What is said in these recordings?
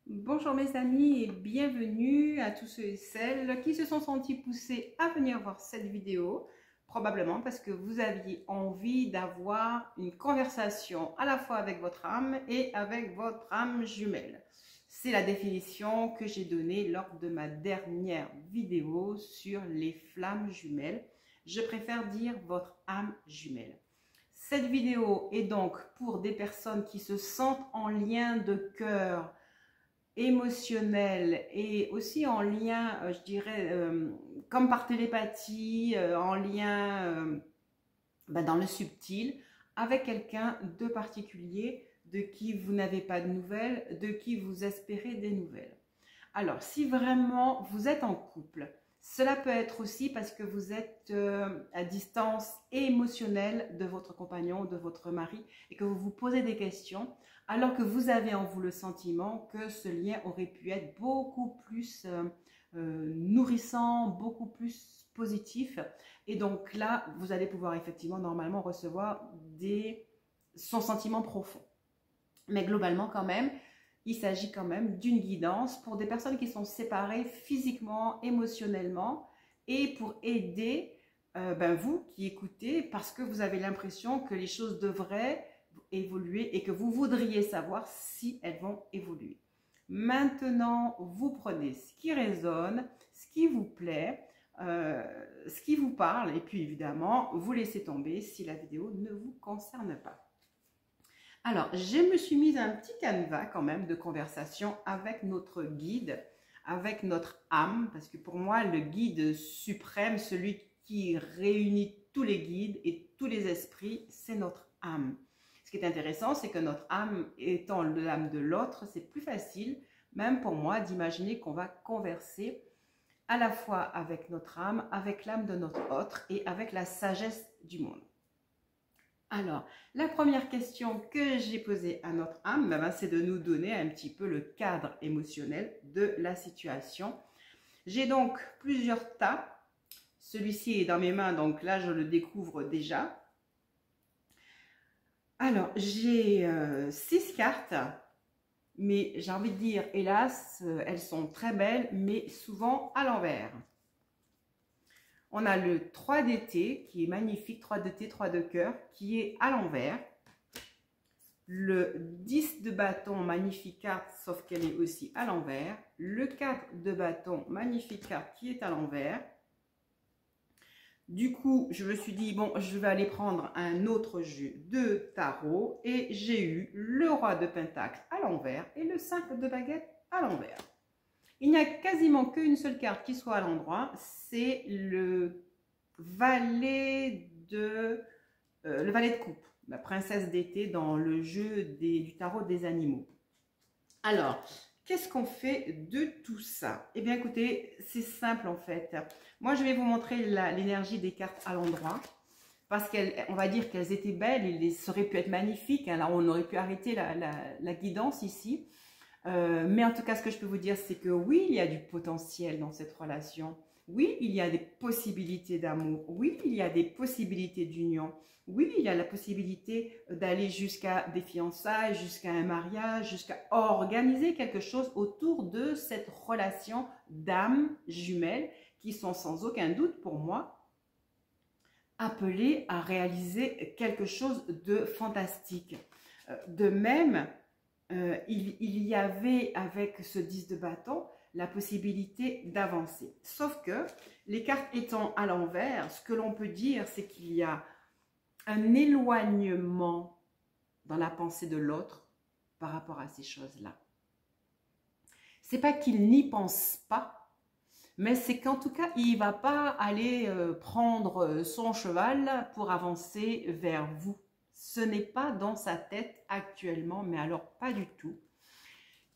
Bonjour mes amis et bienvenue à tous ceux et celles qui se sont sentis poussés à venir voir cette vidéo, probablement parce que vous aviez envie d'avoir une conversation à la fois avec votre âme et avec votre âme jumelle. C'est la définition que j'ai donnée lors de ma dernière vidéo sur les flammes jumelles. Je préfère dire votre âme jumelle. Cette vidéo est donc pour des personnes qui se sentent en lien de cœur, émotionnel et aussi en lien, je dirais, comme par télépathie, en lien dans le subtil, avec quelqu'un de particulier, de qui vous n'avez pas de nouvelles, de qui vous espérez des nouvelles. Alors, si vraiment vous êtes en couple, cela peut être aussi parce que vous êtes à distance émotionnelle de votre compagnon, de votre mari, et que vous vous posez des questions, alors que vous avez en vous le sentiment que ce lien aurait pu être beaucoup plus nourrissant, beaucoup plus positif. Et donc là, vous allez pouvoir effectivement, normalement, recevoir son sentiment profond. Mais globalement, quand même, il s'agit quand même d'une guidance pour des personnes qui sont séparées physiquement, émotionnellement, et pour aider vous qui écoutez parce que vous avez l'impression que les choses devraient évoluer et que vous voudriez savoir si elles vont évoluer. Maintenant, vous prenez ce qui résonne, ce qui vous plaît, ce qui vous parle, et puis évidemment, vous laissez tomber si la vidéo ne vous concerne pas. Alors, je me suis mise un petit canevas quand même de conversation avec notre guide, avec notre âme, parce que pour moi, le guide suprême, celui qui réunit tous les guides et tous les esprits, c'est notre âme. Ce qui est intéressant, c'est que notre âme étant l'âme de l'autre, c'est plus facile, même pour moi, d'imaginer qu'on va converser à la fois avec notre âme, avec l'âme de notre autre et avec la sagesse du monde. Alors, la première question que j'ai posée à notre âme, c'est de nous donner un petit peu le cadre émotionnel de la situation. J'ai donc plusieurs tas. Celui-ci est dans mes mains, donc là, je le découvre déjà. Alors, j'ai 6 cartes, mais j'ai envie de dire, hélas, elles sont très belles, mais souvent à l'envers. On a le 3 d'été qui est magnifique, 3 d'été, 3 de cœur, qui est à l'envers. Le 10 de bâton, magnifique carte, sauf qu'elle est aussi à l'envers. Le 4 de bâton, magnifique carte qui est à l'envers. Du coup, je me suis dit, bon, je vais aller prendre un autre jeu de tarot. Et j'ai eu le roi de pentacle à l'envers et le 5 de baguette à l'envers. Il n'y a quasiment qu'une seule carte qui soit à l'endroit, c'est le valet de coupe, la princesse d'été dans le jeu du tarot des animaux. Alors, qu'est-ce qu'on fait de tout ça? Eh bien, écoutez, c'est simple en fait. Moi, je vais vous montrer l'énergie des cartes à l'endroit. Parce qu'on va dire qu'elles étaient belles, ça aurait pu être magnifique. Hein, là, on aurait pu arrêter la guidance ici. Mais en tout cas, ce que je peux vous dire, c'est que oui, il y a du potentiel dans cette relation. Oui, il y a des possibilités d'amour. Oui, il y a des possibilités d'union. Oui, il y a la possibilité d'aller jusqu'à des fiançailles, jusqu'à un mariage, jusqu'à organiser quelque chose autour de cette relation d'âmes jumelles qui sont sans aucun doute pour moi appelées à réaliser quelque chose de fantastique. De même, il y avait avec ce 10 de bâton la possibilité d'avancer. Sauf que les cartes étant à l'envers, ce que l'on peut dire, c'est qu'il y a un éloignement dans la pensée de l'autre par rapport à ces choses-là. C'est pas qu'il n'y pense pas, mais c'est qu'en tout cas, il ne va pas aller prendre son cheval pour avancer vers vous. Ce n'est pas dans sa tête actuellement, mais alors pas du tout.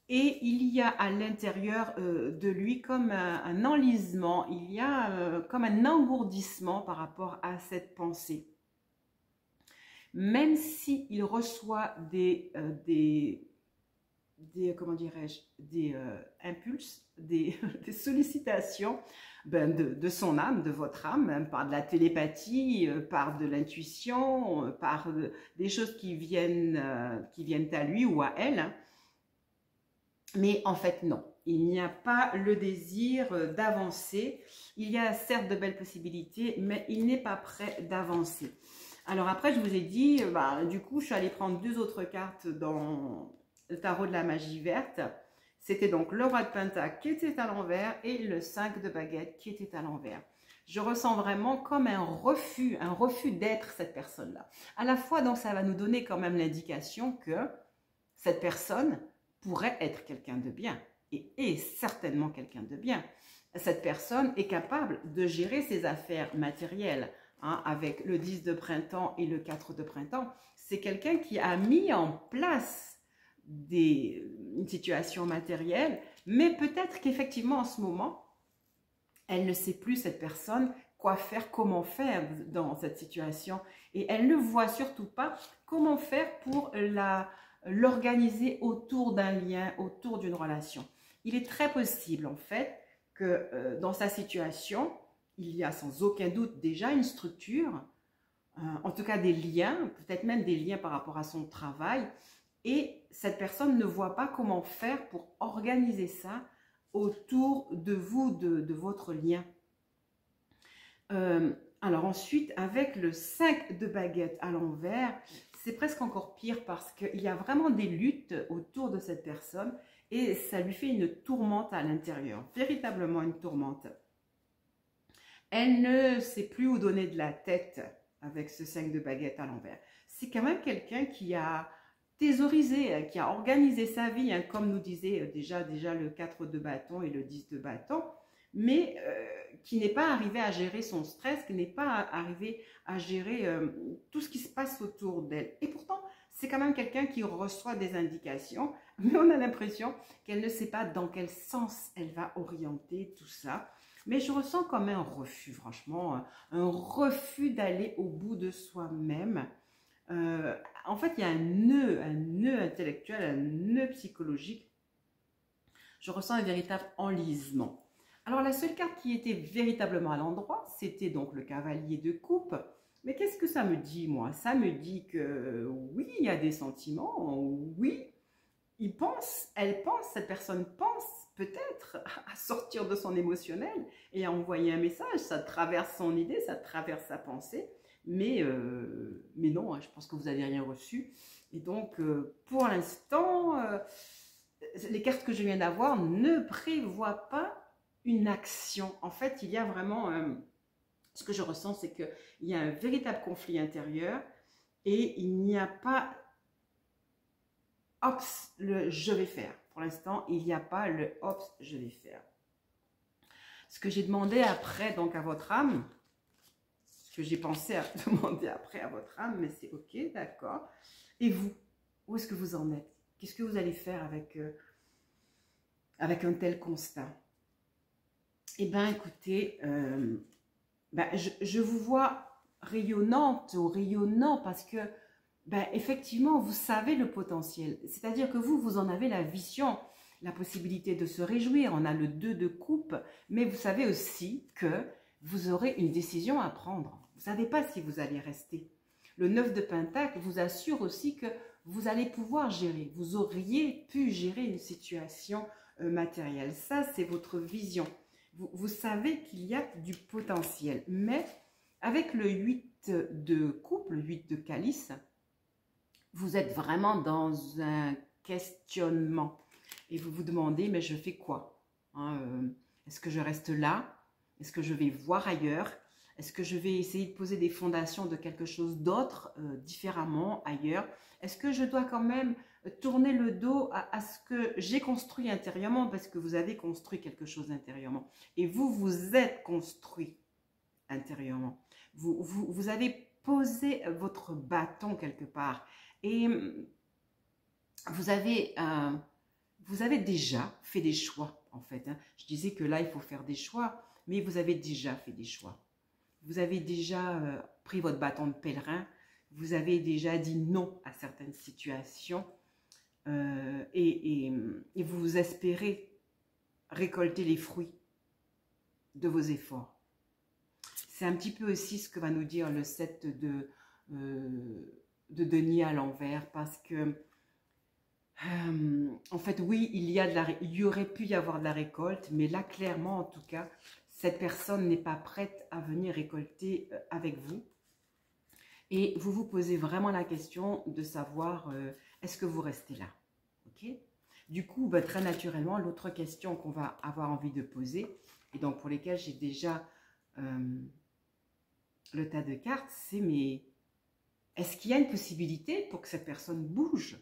Et il y a à l'intérieur de lui comme un enlisement, il y a comme un engourdissement par rapport à cette pensée. Même s'il reçoit comment dirais-je, des impulses, des sollicitations de son âme, de votre âme, par de la télépathie, par de l'intuition, par des choses qui viennent à lui ou à elle. Mais en fait, non. Il n'y a pas le désir d'avancer. Il y a certes de belles possibilités, mais il n'est pas prêt d'avancer. Alors après, je vous ai dit, du coup, je suis allée prendre 2 autres cartes dans le tarot de la magie verte. C'était donc le roi de Pentacle qui était à l'envers et le 5 de baguette qui était à l'envers. Je ressens vraiment comme un refus d'être cette personne-là. À la fois, donc, ça va nous donner quand même l'indication que cette personne pourrait être quelqu'un de bien et est certainement quelqu'un de bien. Cette personne est capable de gérer ses affaires matérielles, hein, avec le 10 de printemps et le 4 de printemps. C'est quelqu'un qui a mis en place une situation matérielle, mais peut-être qu'effectivement en ce moment, elle ne sait plus, cette personne, quoi faire, comment faire dans cette situation. Et elle ne voit surtout pas comment faire pour l'organiser autour d'un lien, autour d'une relation. Il est très possible, en fait, que dans sa situation, il y a sans aucun doute déjà une structure, en tout cas des liens, peut-être même des liens par rapport à son travail, et cette personne ne voit pas comment faire pour organiser ça autour de vous, de votre lien. Alors ensuite, avec le 5 de baguette à l'envers, c'est presque encore pire parce qu'il y a vraiment des luttes autour de cette personne et ça lui fait une tourmente à l'intérieur, véritablement une tourmente. Elle ne sait plus où donner de la tête avec ce 5 de baguette à l'envers. C'est quand même quelqu'un qui a thésaurisé, qui a organisé sa vie, hein, comme nous disait déjà le 4 de bâton et le 10 de bâton, mais qui n'est pas arrivé à gérer son stress, qui n'est pas arrivé à gérer tout ce qui se passe autour d'elle. Et pourtant, c'est quand même quelqu'un qui reçoit des indications, mais on a l'impression qu'elle ne sait pas dans quel sens elle va orienter tout ça. Mais je ressens comme un refus, franchement, un refus d'aller au bout de soi-même. En fait, il y a un nœud intellectuel, un nœud psychologique. Je ressens un véritable enlisement. Alors, la seule carte qui était véritablement à l'endroit, c'était donc le cavalier de coupe. Mais qu'est-ce que ça me dit, moi? Ça me dit que oui, il y a des sentiments, oui, elle pense, cette personne pense peut-être à sortir de son émotionnel et à envoyer un message. Ça traverse son idée, ça traverse sa pensée. Mais non, hein, je pense que vous n'avez rien reçu. Et donc, pour l'instant, les cartes que je viens d'avoir ne prévoient pas une action. En fait, il y a vraiment, ce que je ressens, c'est qu'il y a un véritable conflit intérieur et il n'y a pas, ops, le je vais faire. Pour l'instant, il n'y a pas le ops, je vais faire. Ce que j'ai demandé après, donc à votre âme, ce que j'ai pensé à demander après à votre âme, mais c'est ok, d'accord. Et vous, où est-ce que vous en êtes? Qu'est-ce que vous allez faire avec un tel constat? Eh bien, écoutez, je vous vois rayonnante ou rayonnant parce que, effectivement, vous savez le potentiel. C'est-à-dire que vous en avez la vision, la possibilité de se réjouir. On a le 2 de coupe, mais vous savez aussi que vous aurez une décision à prendre. Vous ne savez pas si vous allez rester. Le 9 de pentacle vous assure aussi que vous allez pouvoir gérer. Vous auriez pu gérer une situation matérielle. Ça, c'est votre vision. Vous savez qu'il y a du potentiel. Mais avec le 8 de coupe, le 8 de calice, vous êtes vraiment dans un questionnement. Et vous vous demandez, mais je fais quoi, hein, est-ce que je reste là? Est-ce que je vais voir ailleurs? Est-ce que je vais essayer de poser des fondations de quelque chose d'autre, différemment, ailleurs? Est-ce que je dois quand même tourner le dos à ce que j'ai construit intérieurement? Parce que vous avez construit quelque chose intérieurement. Et vous êtes construit intérieurement. Vous avez posé votre bâton quelque part. Et vous avez déjà fait des choix, en fait. Hein. Je disais que là, il faut faire des choix, mais vous avez déjà fait des choix. Vous avez déjà pris votre bâton de pèlerin, vous avez déjà dit non à certaines situations et vous espérez récolter les fruits de vos efforts. C'est un petit peu aussi ce que va nous dire le 7 de denier à l'envers, parce que En fait, oui, il y aurait pu y avoir de la récolte, mais là, clairement, en tout cas, cette personne n'est pas prête à venir récolter avec vous. Et vous vous posez vraiment la question de savoir, est-ce que vous restez là? Ok. Du coup, bah, très naturellement, l'autre question qu'on va avoir envie de poser, et donc pour lesquelles j'ai déjà le tas de cartes, c'est mais est-ce qu'il y a une possibilité pour que cette personne bouge?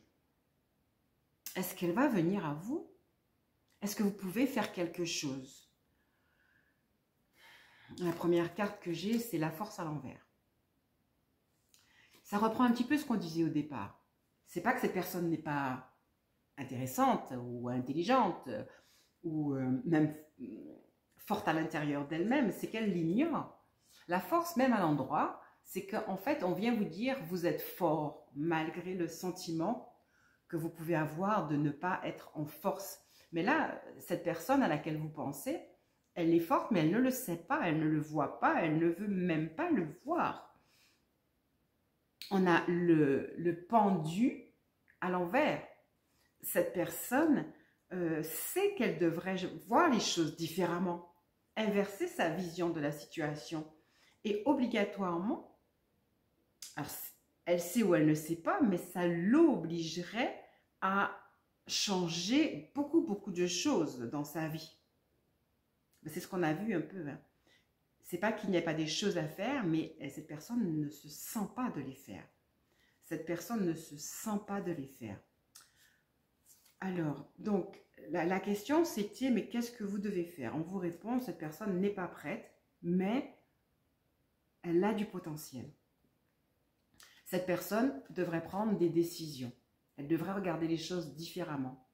Est-ce qu'elle va venir à vous? Est-ce que vous pouvez faire quelque chose? La première carte que j'ai, c'est la force à l'envers. Ça reprend un petit peu ce qu'on disait au départ. C'est pas que cette personne n'est pas intéressante ou intelligente ou même forte à l'intérieur d'elle-même, c'est qu'elle l'ignore. La force, même à l'endroit, c'est qu'en fait, on vient vous dire vous êtes fort malgré le sentiment que vous pouvez avoir de ne pas être en force. Mais là, cette personne à laquelle vous pensez, elle est forte, mais elle ne le sait pas, elle ne le voit pas, elle ne veut même pas le voir. On a le pendu à l'envers. Cette personne sait qu'elle devrait voir les choses différemment, inverser sa vision de la situation. Et obligatoirement, alors, elle sait ou elle ne sait pas, mais ça l'obligerait à changer beaucoup de choses dans sa vie. C'est ce qu'on a vu un peu. Hein. C'est pas qu'il n'y ait pas des choses à faire, mais cette personne ne se sent pas de les faire. Cette personne ne se sent pas de les faire. Alors, donc, la question c'était, mais qu'est-ce que vous devez faire? On vous répond, cette personne n'est pas prête, mais elle a du potentiel. Cette personne devrait prendre des décisions. Elle devrait regarder les choses différemment.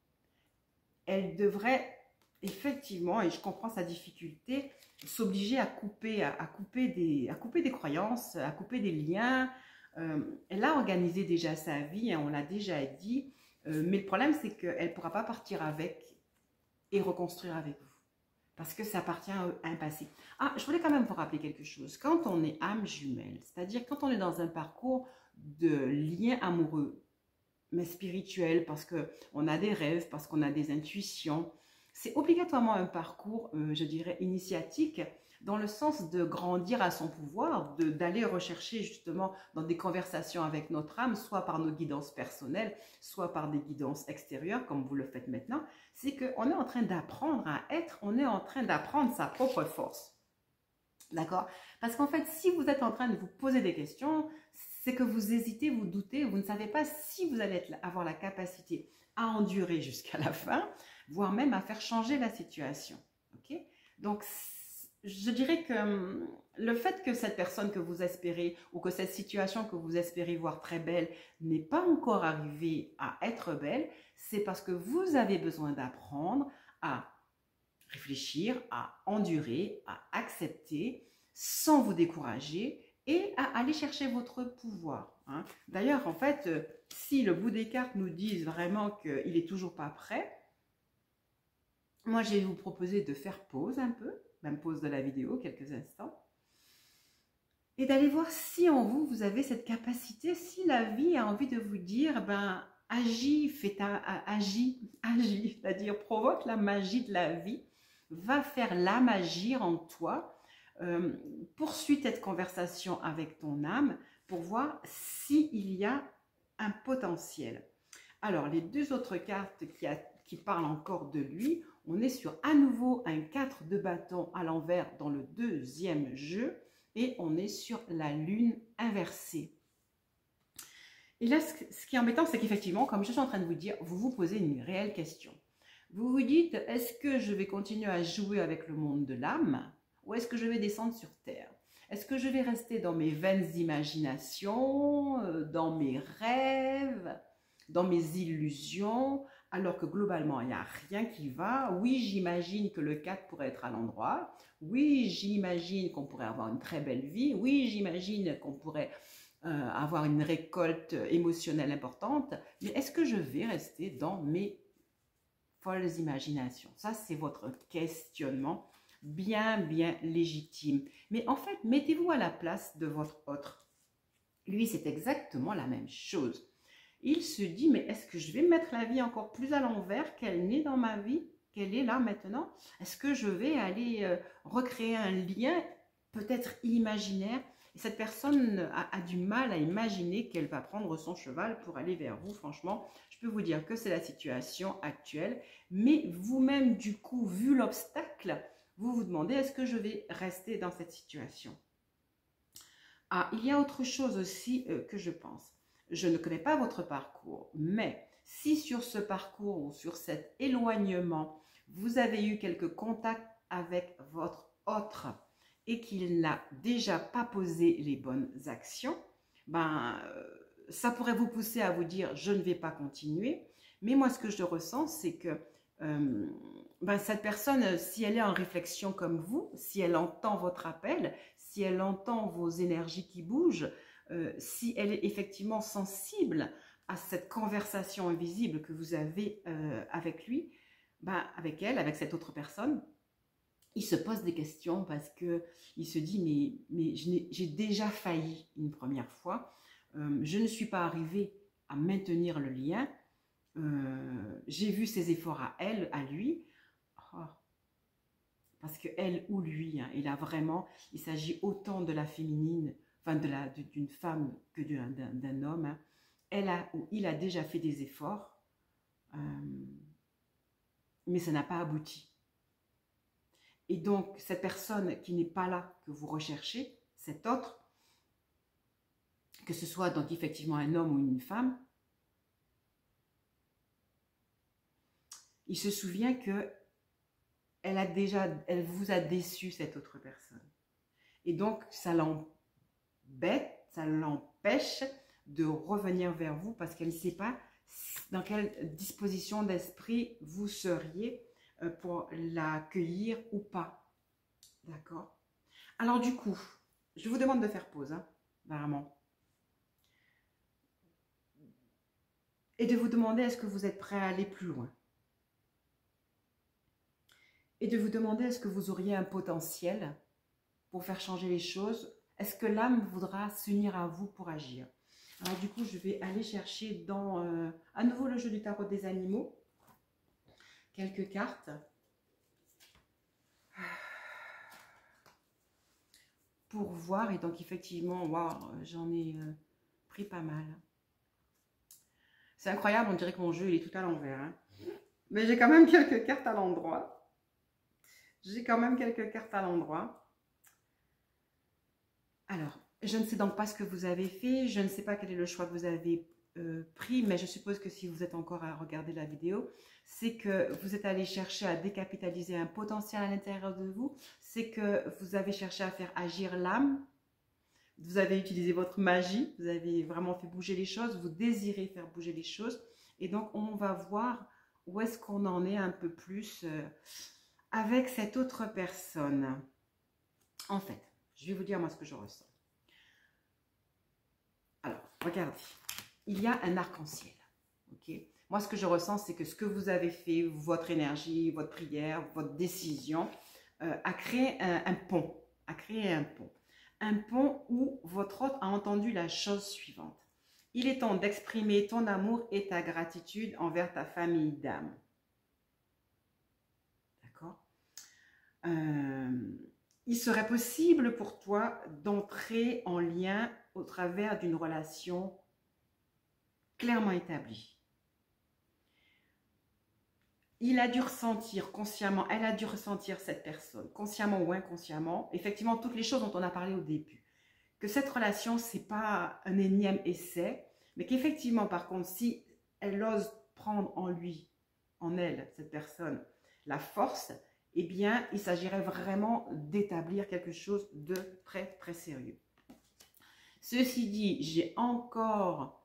Elle devrait effectivement, et je comprends sa difficulté, s'obliger à couper des croyances, à couper des liens. Elle a organisé déjà sa vie, hein, on l'a déjà dit, mais le problème c'est qu'elle ne pourra pas partir avec et reconstruire avec vous. Parce que ça appartient à un passé. Ah, je voulais quand même vous rappeler quelque chose. Quand on est âme jumelle, c'est-à-dire quand on est dans un parcours de lien amoureux, mais spirituel, parce qu'on a des rêves, parce qu'on a des intuitions, c'est obligatoirement un parcours, je dirais, initiatique, dans le sens de grandir à son pouvoir, d'aller rechercher justement dans des conversations avec notre âme, soit par nos guidances personnelles, soit par des guidances extérieures, comme vous le faites maintenant. C'est qu'on est en train d'apprendre à être, on est en train d'apprendre sa propre force. D'accord? Parce qu'en fait, si vous êtes en train de vous poser des questions, c'est que vous hésitez, vous doutez, vous ne savez pas si vous allez avoir la capacité à endurer jusqu'à la fin, voire même à faire changer la situation. Ok? Donc, je dirais que le fait que cette personne que vous espérez ou que cette situation que vous espérez voir très belle n'est pas encore arrivée à être belle, c'est parce que vous avez besoin d'apprendre à réfléchir, à endurer, à accepter sans vous décourager et à aller chercher votre pouvoir. Hein. D'ailleurs, en fait, si le bout des cartes nous dit vraiment qu'il n'est toujours pas prêt, moi, je vais vous proposer de faire pause un peu, même pause de la vidéo, quelques instants, et d'aller voir si en vous, vous avez cette capacité, si la vie a envie de vous dire, ben, agis, agis, c'est-à-dire provoque la magie de la vie, va faire la magie en toi, poursuis cette conversation avec ton âme pour voir s'il y a un potentiel. Alors, les deux autres cartes qui parlent encore de lui, on est sur à nouveau un 4 de bâton à l'envers dans le deuxième jeu et on est sur la lune inversée. Et là, ce qui est embêtant, c'est qu'effectivement, comme je suis en train de vous dire, vous vous posez une réelle question. Vous vous dites, est-ce que je vais continuer à jouer avec le monde de l'âme ou est-ce que je vais descendre sur Terre? Est-ce que je vais rester dans mes vaines imaginations, dans mes rêves, dans mes illusions, alors que globalement, il n'y a rien qui va? Oui, j'imagine que le 4 pourrait être à l'endroit. Oui, j'imagine qu'on pourrait avoir une très belle vie. Oui, j'imagine qu'on pourrait avoir une récolte émotionnelle importante. Mais est-ce que je vais rester dans mes folles imaginations? Ça, c'est votre questionnement bien légitime. Mais en fait, mettez-vous à la place de votre autre. Lui, c'est exactement la même chose. Il se dit, mais est-ce que je vais mettre la vie encore plus à l'envers qu'elle n'est dans ma vie, qu'elle est là maintenant? Est-ce que je vais aller recréer un lien peut-être imaginaire? Et cette personne a du mal à imaginer qu'elle va prendre son cheval pour aller vers vous. Franchement, je peux vous dire que c'est la situation actuelle. Mais vous-même, du coup, vu l'obstacle, vous vous demandez, est-ce que je vais rester dans cette situation? Ah, il y a autre chose aussi que je pense. Je ne connais pas votre parcours, mais si sur ce parcours ou sur cet éloignement, vous avez eu quelques contacts avec votre autre et qu'il n'a déjà pas posé les bonnes actions, ben, ça pourrait vous pousser à vous dire « je ne vais pas continuer ». Mais moi, ce que je ressens, c'est que ben, cette personne, si elle est en réflexion comme vous, si elle entend votre appel, si elle entend vos énergies qui bougent, si elle est effectivement sensible à cette conversation invisible que vous avez avec lui, ben, avec elle, avec cette autre personne, il se pose des questions parce qu'il se dit mais j'ai déjà failli une première fois, je ne suis pas arrivée à maintenir le lien, j'ai vu ses efforts à elle, à lui, oh, parce que elle ou lui, hein, il s'agit autant de la féminine, enfin d'une femme que d'un homme, hein. Il a déjà fait des efforts, mais ça n'a pas abouti. Et donc, cette personne qui n'est pas là, que vous recherchez, cet autre, que ce soit donc effectivement un homme ou une femme, il se souvient que elle vous a déçu, cette autre personne. Et donc, ça l'embête, ça l'empêche de revenir vers vous parce qu'elle ne sait pas dans quelle disposition d'esprit vous seriez pour l'accueillir ou pas. D'accord? Alors du coup, je vous demande de faire pause, hein, vraiment. Et de vous demander, est-ce que vous êtes prêt à aller plus loin? Et de vous demander, est-ce que vous auriez un potentiel pour faire changer les choses? Est-ce que l'âme voudra s'unir à vous pour agir? Alors du coup, je vais aller chercher dans, à nouveau, le jeu du tarot des animaux. Quelques cartes. Pour voir, et donc effectivement, wow, j'en ai pris pas mal. C'est incroyable, on dirait que mon jeu il est tout à l'envers. Hein. Mais j'ai quand même quelques cartes à l'endroit. J'ai quand même quelques cartes à l'endroit. Alors, je ne sais donc pas ce que vous avez fait, je ne sais pas quel est le choix que vous avez pris, mais je suppose que si vous êtes encore à regarder la vidéo, c'est que vous êtes allé chercher à décapitaliser un potentiel à l'intérieur de vous, c'est que vous avez cherché à faire agir l'âme, vous avez utilisé votre magie, vous avez vraiment fait bouger les choses, vous désirez faire bouger les choses, et donc on va voir où est-ce qu'on en est un peu plus avec cette autre personne. En fait, je vais vous dire moi ce que je ressens. Alors, regardez, il y a un arc-en-ciel, ok? Moi, ce que je ressens, c'est que ce que vous avez fait, votre énergie, votre prière, votre décision, a créé un pont, un pont où votre hôte a entendu la chose suivante. Il est temps d'exprimer ton amour et ta gratitude envers ta famille d'âme. D'accord? Il serait possible pour toi d'entrer en lien au travers d'une relation clairement établie. Il a dû ressentir consciemment, elle a dû ressentir cette personne, consciemment ou inconsciemment, effectivement toutes les choses dont on a parlé au début. Que cette relation, ce n'est pas un énième essai, mais qu'effectivement, par contre, si elle ose prendre en lui, en elle, cette personne, la force, eh bien, il s'agirait vraiment d'établir quelque chose de très, très sérieux. Ceci dit, j'ai encore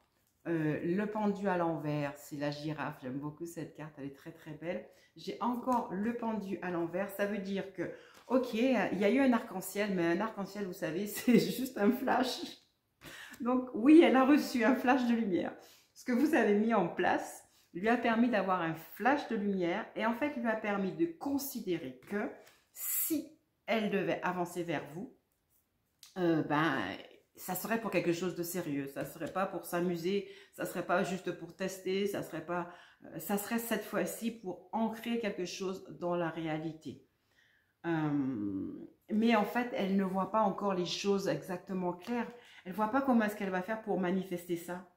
le pendu à l'envers, c'est la girafe, j'aime beaucoup cette carte, elle est très, très belle. J'ai encore le pendu à l'envers, ça veut dire que, ok, il y a eu un arc-en-ciel, mais un arc-en-ciel, vous savez, c'est juste un flash. Donc oui, elle a reçu un flash de lumière. Ce que vous avez mis en place lui a permis d'avoir un flash de lumière et en fait lui a permis de considérer que si elle devait avancer vers vous, ben ça serait pour quelque chose de sérieux, ça serait pas pour s'amuser, ça serait pas juste pour tester, ça serait pas, ça serait cette fois-ci pour ancrer quelque chose dans la réalité. Mais en fait, elle ne voit pas encore les choses exactement claires. Elle voit pas comment est-ce qu'elle va faire pour manifester ça.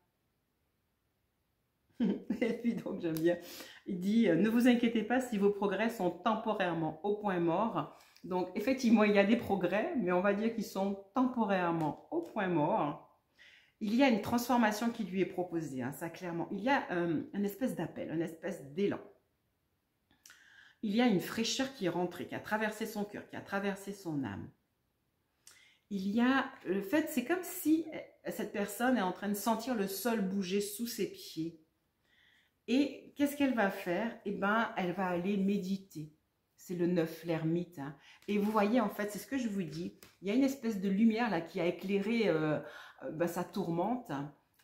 Et puis donc j'aime bien, il dit ne vous inquiétez pas si vos progrès sont temporairement au point mort. Donc effectivement il y a des progrès, mais on va dire qu'ils sont temporairement au point mort. Il y a une transformation qui lui est proposée, hein, ça clairement. Il y a une espèce d'appel, une espèce d'élan. Il y a une fraîcheur qui est rentrée, qui a traversé son cœur, qui a traversé son âme. Il y a le fait, c'est comme si cette personne est en train de sentir le sol bouger sous ses pieds. Et qu'est-ce qu'elle va faire? Eh bien, elle va aller méditer. C'est le 9, l'ermite. Hein. Et vous voyez, en fait, c'est ce que je vous dis. Il y a une espèce de lumière là qui a éclairé sa tourmente.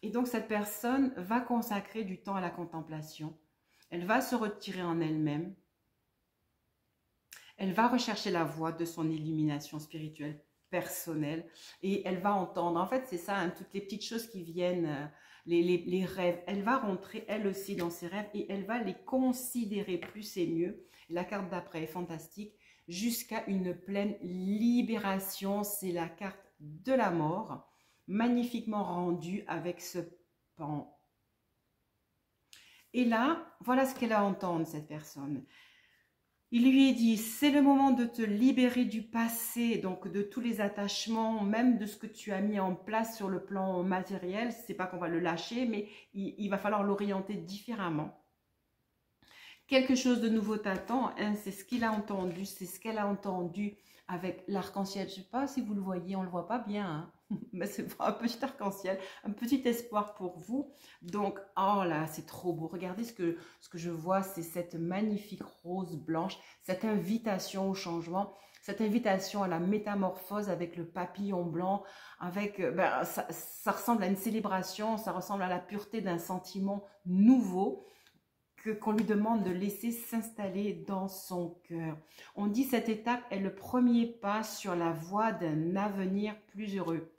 Et donc, cette personne va consacrer du temps à la contemplation. Elle va se retirer en elle-même. Elle va rechercher la voie de son illumination spirituelle personnelle. Et elle va entendre. En fait, c'est ça, hein, toutes les petites choses qui viennent... Les rêves, elle va rentrer elle aussi dans ses rêves et elle va les considérer plus et mieux. La carte d'après est fantastique, jusqu'à une pleine libération. C'est la carte de la mort, magnifiquement rendue avec ce pan. Et là, voilà ce qu'elle a à entendre, cette personne. Il lui est dit, c'est le moment de te libérer du passé, donc de tous les attachements, même de ce que tu as mis en place sur le plan matériel. C'est pas qu'on va le lâcher, mais il va falloir l'orienter différemment. Quelque chose de nouveau t'attend, hein, c'est ce qu'il a entendu, c'est ce qu'elle a entendu avec l'arc-en-ciel. Je ne sais pas si vous le voyez, on ne le voit pas bien, hein, mais c'est un petit arc-en-ciel, un petit espoir pour vous. Donc, oh là, c'est trop beau. Regardez ce que je vois, c'est cette magnifique rose blanche, cette invitation au changement, cette invitation à la métamorphose avec le papillon blanc, avec, ça ressemble à une célébration, ça ressemble à la pureté d'un sentiment nouveau, qu'on lui demande de laisser s'installer dans son cœur. On dit cette étape est le premier pas sur la voie d'un avenir plus heureux.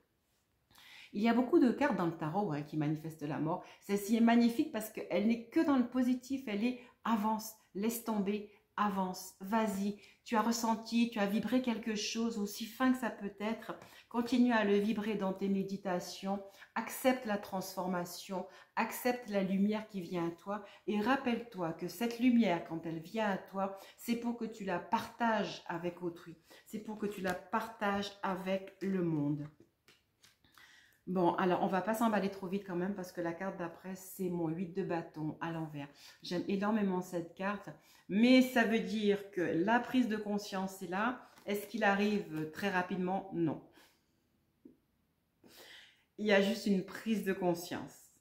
Il y a beaucoup de cartes dans le tarot qui manifestent la mort. Celle-ci est magnifique parce qu'elle n'est que dans le positif, elle est avance, laisse tomber, avance, vas-y. Tu as ressenti, tu as vibré quelque chose, aussi fin que ça peut être. Continue à le vibrer dans tes méditations. Accepte la transformation, accepte la lumière qui vient à toi. Et rappelle-toi que cette lumière, quand elle vient à toi, c'est pour que tu la partages avec autrui. C'est pour que tu la partages avec le monde. Bon, alors on va pas s'emballer trop vite quand même parce que la carte d'après, c'est mon 8 de bâton à l'envers. J'aime énormément cette carte, mais ça veut dire que la prise de conscience est là. Est-ce qu'il arrive très rapidement? Non. Il y a juste une prise de conscience.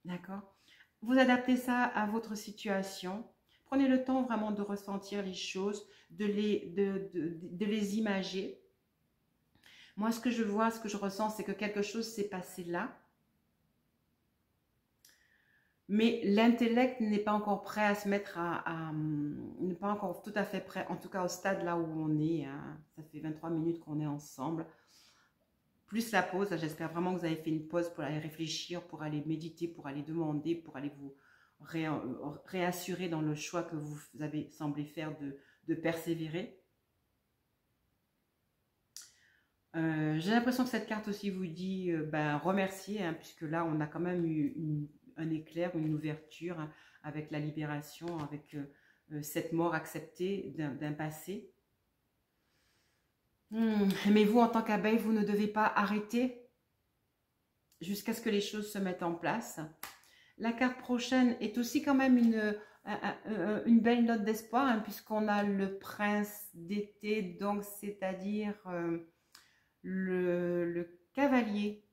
D'accord? Vous adaptez ça à votre situation. Prenez le temps vraiment de ressentir les choses, de les imager. Moi, ce que je vois, ce que je ressens, c'est que quelque chose s'est passé là. Mais l'intellect n'est pas encore prêt à se mettre n'est pas encore tout à fait prêt, en tout cas au stade là où on est. Hein. Ça fait 23 minutes qu'on est ensemble. Plus la pause, j'espère vraiment que vous avez fait une pause pour aller réfléchir, pour aller méditer, pour aller demander, pour aller vous réassurer dans le choix que vous avez semblé faire de persévérer. J'ai l'impression que cette carte aussi vous dit remercier, hein, puisque là on a quand même eu un éclair, une ouverture hein, avec la libération, avec cette mort acceptée d'un passé. Mais vous en tant qu'abeille, vous ne devez pas arrêter jusqu'à ce que les choses se mettent en place. La carte prochaine est aussi quand même une belle note d'espoir, hein, puisqu'on a le prince d'été, donc c'est-à-dire... le cavalier,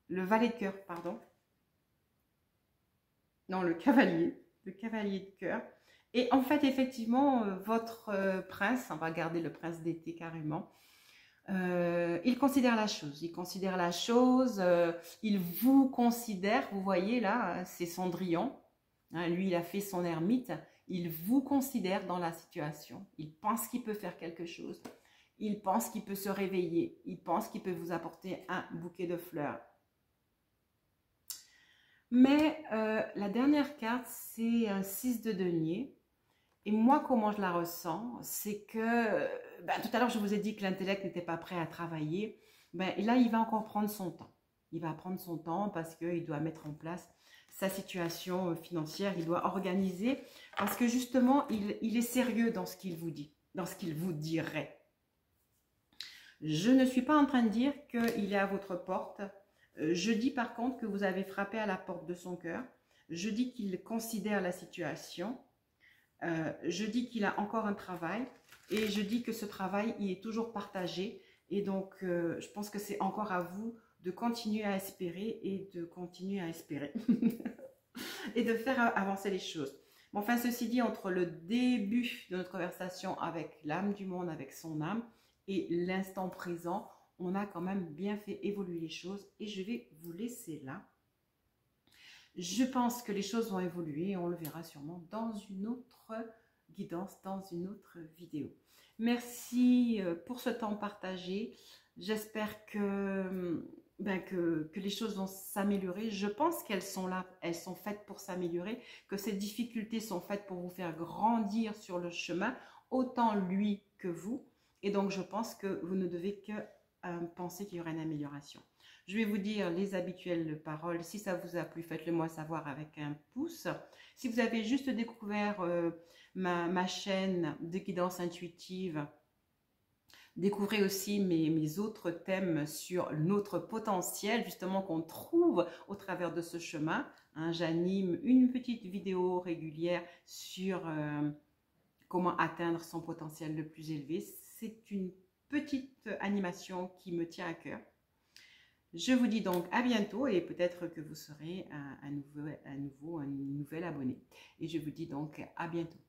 le valet de cœur, pardon. Non, le cavalier de cœur. Et en fait, effectivement, votre prince, on va garder le prince d'été carrément, il considère la chose. Il considère la chose, il vous considère, vous voyez là, c'est Cendrillon. Hein, lui, il a fait son ermite. Il vous considère dans la situation. Il pense qu'il peut faire quelque chose. Il pense qu'il peut se réveiller. Il pense qu'il peut vous apporter un bouquet de fleurs. Mais la dernière carte, c'est un 6 de denier. Et moi, comment je la ressens, c'est que, tout à l'heure, je vous ai dit que l'intellect n'était pas prêt à travailler. Et là, il va encore prendre son temps. Il va prendre son temps parce qu'il doit mettre en place sa situation financière. Il doit organiser parce que justement, il est sérieux dans ce qu'il vous dit, dans ce qu'il vous dirait. Je ne suis pas en train de dire qu'il est à votre porte. Je dis par contre que vous avez frappé à la porte de son cœur. Je dis qu'il considère la situation. Je dis qu'il a encore un travail et je dis que ce travail, il est toujours partagé. Et donc, je pense que c'est encore à vous de continuer à espérer et de continuer à espérer et de faire avancer les choses. Mais enfin, ceci dit, entre le début de notre conversation avec l'âme du monde, avec son âme, et l'instant présent, on a quand même bien fait évoluer les choses et je vais vous laisser là. Je pense que les choses vont évoluer et on le verra sûrement dans une autre guidance, dans une autre vidéo. Merci pour ce temps partagé. J'espère que les choses vont s'améliorer. Je pense qu'elles sont là, elles sont faites pour s'améliorer, que ces difficultés sont faites pour vous faire grandir sur le chemin, autant lui que vous. Et donc, je pense que vous ne devez que penser qu'il y aura une amélioration. Je vais vous dire les habituelles paroles. Si ça vous a plu, faites-le moi savoir avec un pouce. Si vous avez juste découvert ma chaîne de guidance intuitive, découvrez aussi mes autres thèmes sur notre potentiel, justement qu'on trouve au travers de ce chemin. J'anime une petite vidéo régulière sur comment atteindre son potentiel le plus élevé. C'est une petite animation qui me tient à cœur. Je vous dis donc à bientôt et peut-être que vous serez un nouvel abonné. Et je vous dis donc à bientôt.